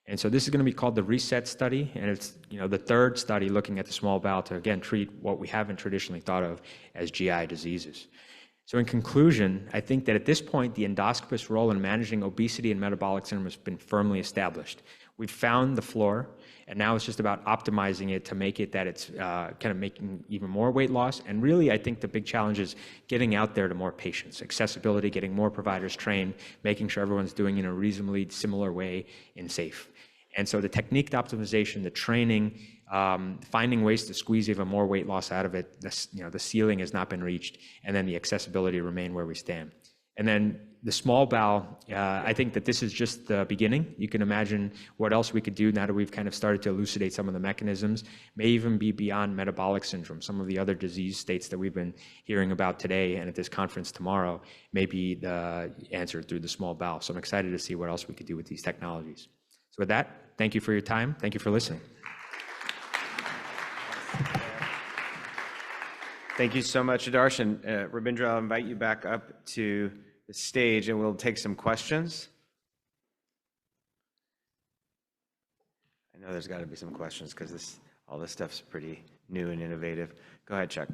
And so this is going to be called the RESET study, and it's the third study looking at the small bowel to, again, treat what we haven't traditionally thought of as GI diseases. So in conclusion, I think that at this point, the endoscopist's role in managing obesity and metabolic syndrome has been firmly established. We've found the floor, and now it's just about optimizing it to make it that it's kind of making even more weight loss. And really, I think the big challenge is getting out there to more patients, accessibility, getting more providers trained, making sure everyone's doing it in a reasonably similar way and safe. And so the technique optimization, the training, finding ways to squeeze even more weight loss out of it, the ceiling has not been reached, and then the accessibility remain where we stand. And then the small bowel, I think that this is just the beginning. You can imagine what else we could do now that we've kind of started to elucidate some of the mechanisms, may even be beyond metabolic syndrome. Some of the other disease states that we've been hearing about today and at this conference tomorrow may be the answer through the small bowel. So I'm excited to see what else we could do with these technologies. So with that, thank you for your time. Thank you for listening. Thank you so much, Adarsh. And Rabindra, I'll invite you back up to the stage and we'll take some questions. I know there's got to be some questions because all this stuff's pretty new and innovative. Go ahead, Chuck.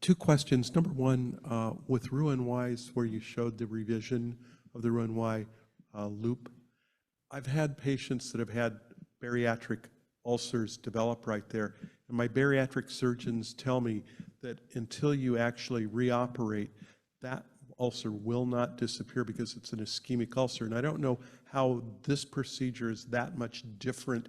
2 questions. Number one, with Roux-en-Y's, where you showed the revision of the Roux-en-Y loop, I've had patients that have had bariatric ulcers develop right there. And my bariatric surgeons tell me that until you actually reoperate, that ulcer will not disappear because it's an ischemic ulcer. And I don't know how this procedure is that much different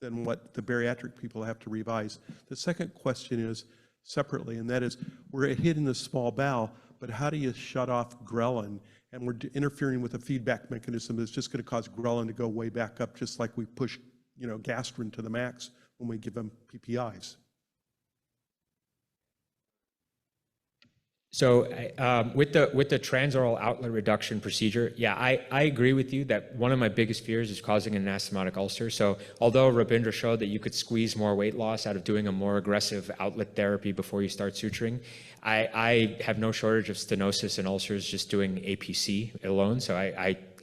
than what the bariatric people have to revise. The second question is separately, and that is, we're hitting the small bowel, but how do you shut off ghrelin? And we're interfering with a feedback mechanism that's just going to cause ghrelin to go way back up, just like we push gastrin to the max when we give them PPIs. So with the transoral outlet reduction procedure, yeah, I agree with you that one of my biggest fears is causing an anastomotic ulcer. So although Rabindra showed that you could squeeze more weight loss out of doing a more aggressive outlet therapy before you start suturing, I have no shortage of stenosis and ulcers just doing APC alone. So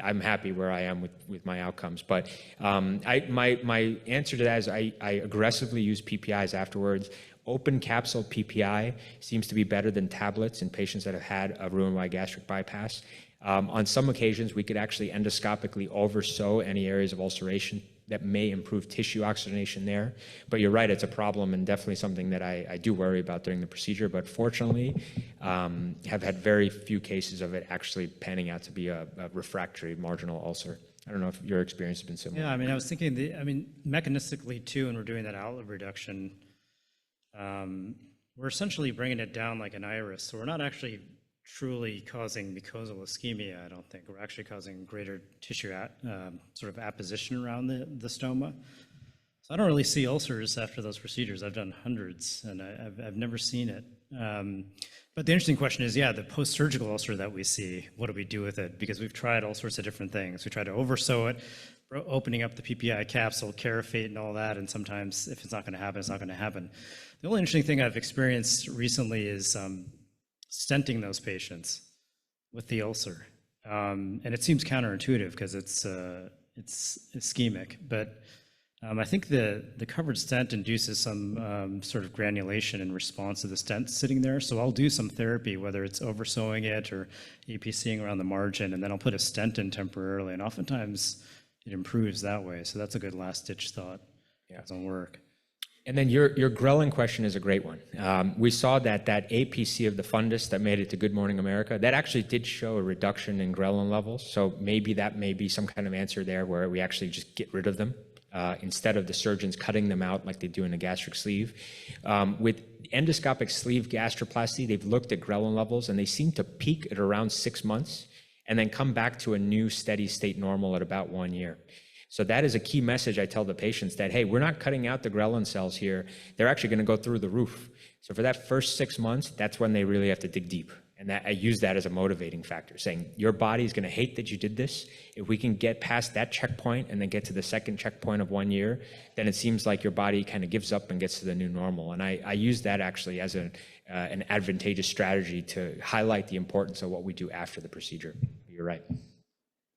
I'm happy where I am with my outcomes. But my answer to that is I aggressively use PPIs afterwards. Open capsule PPI seems to be better than tablets in patients that have had a Roux-en-Y gastric bypass. On some occasions, we could actually endoscopically oversew any areas of ulceration that may improve tissue oxygenation there. But you're right, it's a problem and definitely something that I do worry about during the procedure. But fortunately, have had very few cases of it actually panning out to be a refractory marginal ulcer. I don't know if your experience has been similar. Yeah, I was thinking, mechanistically too, when we're doing that outlet reduction, we're essentially bringing it down like an iris. So we're not actually truly causing mucosal ischemia, I don't think. We're actually causing greater tissue sort of apposition around the stoma. So I don't really see ulcers after those procedures. I've done hundreds, and I've never seen it. But the interesting question is, yeah, the post-surgical ulcer that we see, what do we do with it? Because we've tried all sorts of different things. We try to oversew it, opening up the PPI capsule, Carafate and all that, and sometimes if it's not going to happen, it's not going to happen. The only interesting thing I've experienced recently is stenting those patients with the ulcer. And it seems counterintuitive because it's ischemic, but I think the covered stent induces some sort of granulation in response to the stent sitting there. So I'll do some therapy, whether it's oversewing it or APCing around the margin, and then I'll put a stent in temporarily. And oftentimes it improves that way. So that's a good last ditch thought. Yeah, it doesn't work. And then your ghrelin question is a great one. We saw that APC of the fundus that made it to Good Morning America, that actually did show a reduction in ghrelin levels. So maybe that may be some kind of answer there where we actually just get rid of them instead of the surgeons cutting them out like they do in a gastric sleeve. With endoscopic sleeve gastroplasty, they've looked at ghrelin levels and they seem to peak at around 6 months and then come back to a new steady state normal at about 1 year. So that is a key message I tell the patients that, hey, we're not cutting out the ghrelin cells here. They're actually going to go through the roof. So for that first 6 months, that's when they really have to dig deep. And that, I use that as a motivating factor, saying your body is going to hate that you did this. If we can get past that checkpoint and then get to the second checkpoint of 1 year, then it seems like your body kind of gives up and gets to the new normal. And I use that actually as an advantageous strategy to highlight the importance of what we do after the procedure. You're right.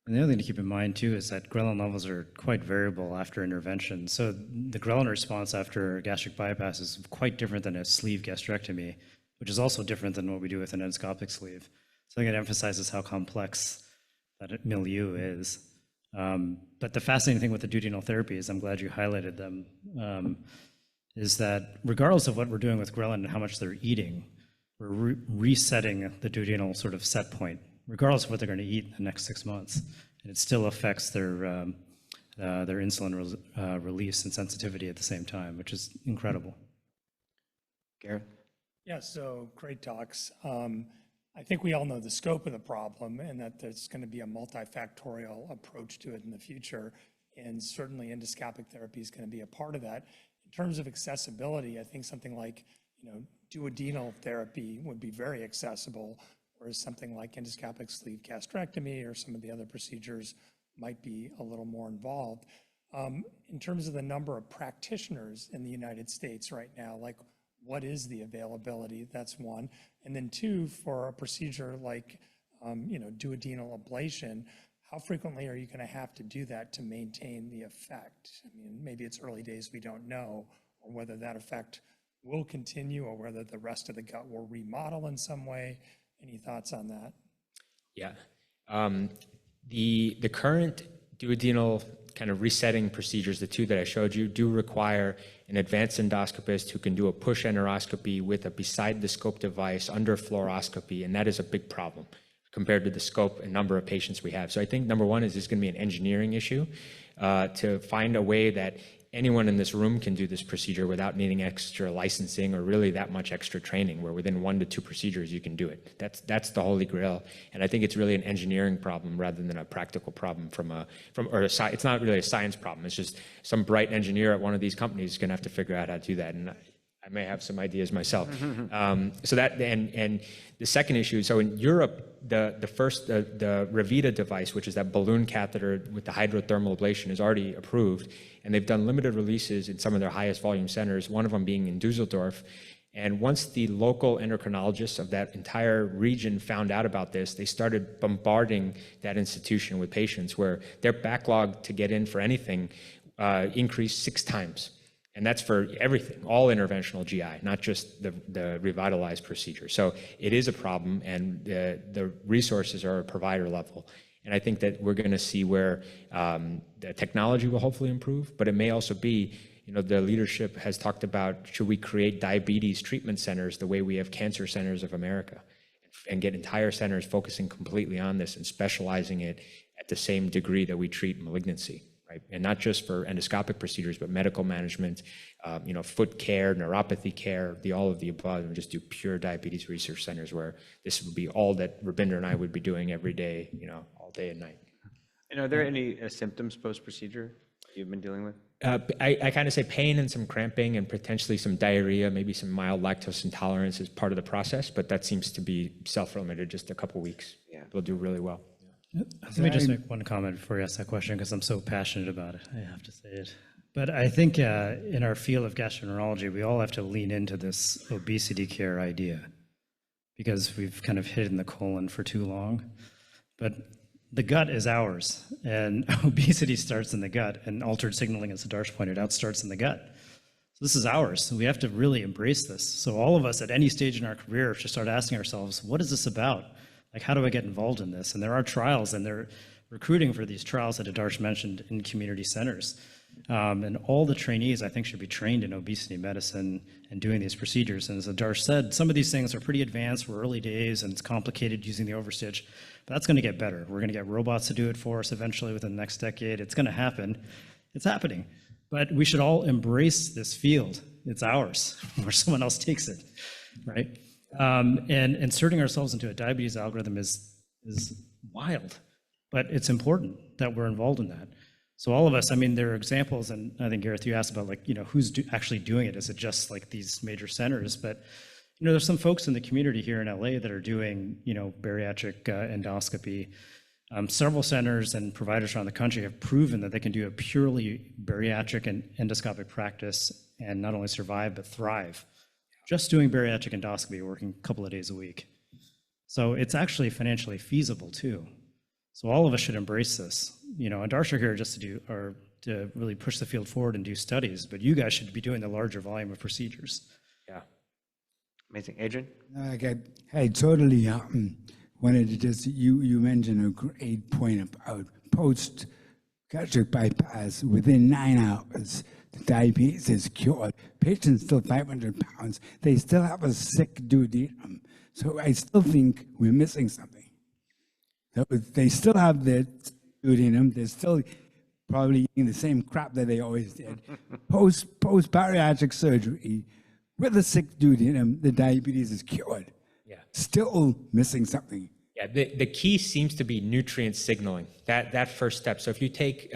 And the other thing to keep in mind too is that ghrelin levels are quite variable after intervention. So the ghrelin response after gastric bypass is quite different than a sleeve gastrectomy, which is also different than what we do with an endoscopic sleeve. So I think it emphasizes how complex that milieu is. But the fascinating thing with the duodenal therapies, I'm glad you highlighted them, is that regardless of what we're doing with ghrelin and how much they're eating, we're resetting the duodenal sort of set point, regardless of what they're going to eat in the next 6 months. And it still affects their insulin release and sensitivity at the same time, which is incredible. Gareth? Yeah, so great talks. I think we all know the scope of the problem and that there's going to be a multifactorial approach to it in the future. And certainly endoscopic therapy is going to be a part of that. In terms of accessibility, I think something like, duodenal therapy would be very accessible, whereas something like endoscopic sleeve gastrectomy or some of the other procedures might be a little more involved. In terms of the number of practitioners in the United States right now, like what is the availability? That's one. And then two, for a procedure like, duodenal ablation, how frequently are you going to have to do that to maintain the effect? I mean, maybe it's early days, we don't know, or whether that effect will continue or whether the rest of the gut will remodel in some way. Any thoughts on that? Yeah. The current duodenal kind of resetting procedures, the two that I showed you, do require an advanced endoscopist who can do a push enteroscopy with a beside the scope device under fluoroscopy, and that is a big problem compared to the scope and number of patients we have. So I think number one is this going to be an engineering issue to find a way that anyone in this room can do this procedure without needing extra licensing or really that much extra training, where within 1 to 2 procedures you can do it. That's the holy grail, and I think it's really an engineering problem rather than a practical problem it's not really a science problem. It's just some bright engineer at one of these companies is going to have to figure out how to do that, and I may have some ideas myself. So that and the second issue. So in Europe, the Revita device, which is that balloon catheter with the hydrothermal ablation, is already approved, and they've done limited releases in some of their highest volume centers. One of them being in Dusseldorf. And once the local endocrinologists of that entire region found out about this, they started bombarding that institution with patients, where their backlog to get in for anything increased 6 times. And that's for everything, all interventional GI, not just the revitalized procedure. So it is a problem, and the resources are at provider level. And I think that we're going to see where the technology will hopefully improve, but it may also be, the leadership has talked about, should we create diabetes treatment centers the way we have cancer centers of America, and get entire centers focusing completely on this and specializing it at the same degree that we treat malignancy. Right? And not just for endoscopic procedures, but medical management, foot care, neuropathy care, all of the above, and just do pure diabetes research centers where this would be all that Rubinder and I would be doing every day, all day and night. And are there any symptoms post-procedure you've been dealing with? I kind of say pain and some cramping and potentially some diarrhea, maybe some mild lactose intolerance is part of the process, but that seems to be self-limited, just a couple weeks. Yeah. They'll do really well. Let me just make one comment before you ask that question, because I'm so passionate about it. I have to say it. But I think in our field of gastroenterology, we all have to lean into this obesity care idea, because we've kind of hidden the colon for too long. But the gut is ours, and obesity starts in the gut, and altered signaling, as Adarsh pointed out, starts in the gut. So this is ours, so we have to really embrace this. So all of us at any stage in our career should start asking ourselves, what is this about? Like, how do I get involved in this? And there are trials, and they're recruiting for these trials that Adarsh mentioned in community centers. And all the trainees, I think, should be trained in obesity medicine and doing these procedures. And as Adarsh said, some of these things are pretty advanced. We're early days, and it's complicated using the overstitch. But that's going to get better. We're going to get robots to do it for us eventually within the next decade. It's going to happen. It's happening. But we should all embrace this field. It's ours, or someone else takes it, right? And inserting ourselves into a diabetes algorithm is wild, but it's important that we're involved in that. So all of us, I mean, there are examples, and I think, Gareth, you asked about, like, who's actually doing it? Is it just like these major centers? But, there's some folks in the community here in LA that are doing, bariatric endoscopy. Several centers and providers around the country have proven that they can do a purely bariatric and endoscopic practice and not only survive, but thrive. Just doing bariatric endoscopy, working a couple of days a week. So it's actually financially feasible too. So all of us should embrace this. Adarsh are here just to really push the field forward and do studies, but you guys should be doing the larger volume of procedures. Yeah. Amazing. Adrian? I totally wanted to just, you mentioned a great point about post-gastric bypass. Within 9 hours, the diabetes is cured. Patients still 500 pounds. They still have a sick duodenum. So I still think we're missing something. They still have their duodenum. They're still probably eating the same crap that they always did. Post-bariatric surgery, with a sick duodenum, the diabetes is cured. Yeah. Still missing something. Yeah, the key seems to be nutrient signaling, that first step. So if you take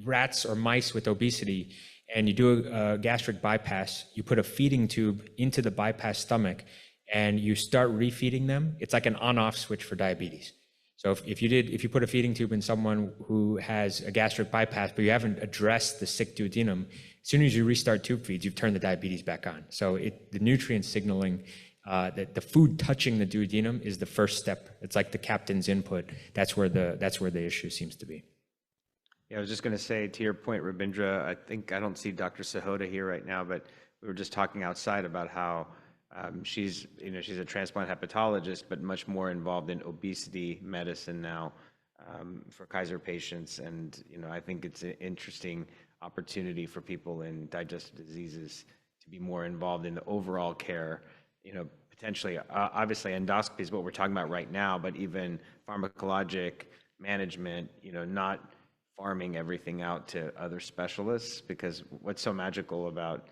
rats or mice with obesity and you do a gastric bypass, you put a feeding tube into the bypass stomach and you start refeeding them, it's like an on-off switch for diabetes. So if you put a feeding tube in someone who has a gastric bypass, but you haven't addressed the sick duodenum, as soon as you restart tube feeds, you've turned the diabetes back on. So the nutrient signaling, the food touching the duodenum is the first step. It's like the captain's input. That's where the issue seems to be. Yeah, I was just going to say, to your point, Rabindra, I don't see Dr. Sahota here right now, but we were just talking outside about how she's a transplant hepatologist, but much more involved in obesity medicine now for Kaiser patients. And, I think it's an interesting opportunity for people in digestive diseases to be more involved in the overall care, potentially, obviously endoscopy is what we're talking about right now, but even pharmacologic management, not farming everything out to other specialists, because what's so magical about,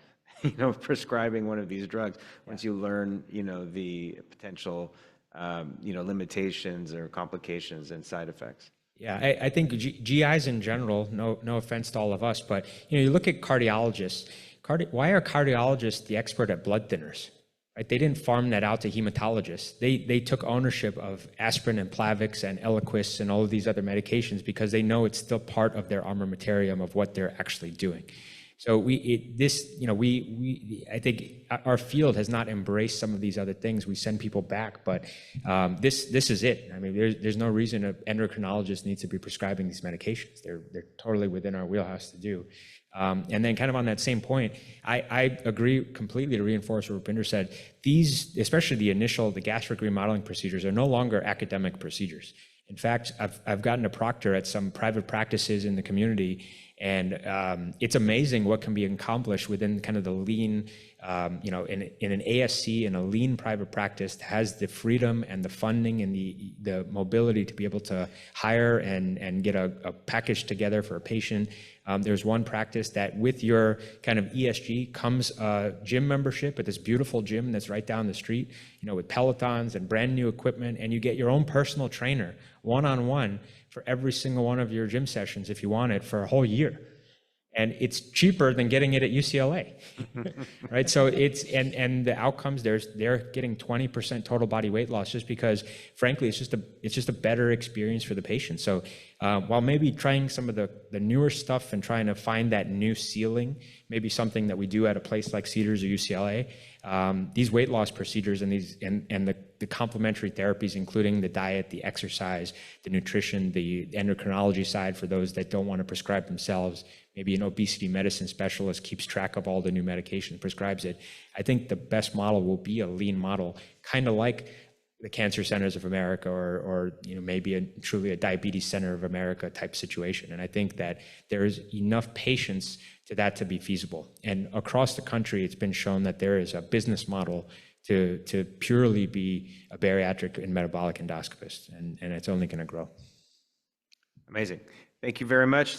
prescribing one of these drugs, once you learn, the potential, limitations or complications and side effects. Yeah, I think GIs in general, no offense to all of us, but you look at cardiologists. Why are cardiologists the expert at blood thinners? Right? They didn't farm that out to hematologists. They took ownership of aspirin and Plavix and Eliquis and all of these other medications because they know it's still part of their armamentarium of what they're actually doing. So I think our field has not embraced some of these other things. We send people back, but this is it. I mean, there's no reason an endocrinologist needs to be prescribing these medications. They're totally within our wheelhouse to do. And then kind of on that same point, I agree completely to reinforce what Rupinder said. These, especially the gastric remodeling procedures, are no longer academic procedures. In fact, I've gotten a proctor at some private practices in the community, and it's amazing what can be accomplished within kind of the lean, in an ASC, in a lean private practice that has the freedom and the funding and the mobility to be able to hire and get a package together for a patient. There's one practice that with your kind of ESG comes a gym membership at this beautiful gym that's right down the street, with Pelotons and brand new equipment, and you get your own personal trainer one-on-one for every single one of your gym sessions if you want it for a whole year. And it's cheaper than getting it at UCLA, right? So and the outcomes, they're getting 20% total body weight loss just because, frankly, it's just a better experience for the patient. So while maybe trying some of the newer stuff and trying to find that new ceiling, maybe something that we do at a place like Cedars or UCLA, these weight loss procedures and the complementary therapies, including the diet, the exercise, the nutrition, the endocrinology side for those that don't want to prescribe themselves. Maybe an obesity medicine specialist keeps track of all the new medication, prescribes it. I think the best model will be a lean model, kind of like the Cancer Centers of America or maybe truly a Diabetes Center of America type situation. And I think that there is enough patience to that to be feasible. And across the country, it's been shown that there is a business model to purely be a bariatric and metabolic endoscopist, and it's only going to grow. Amazing. Thank you very much.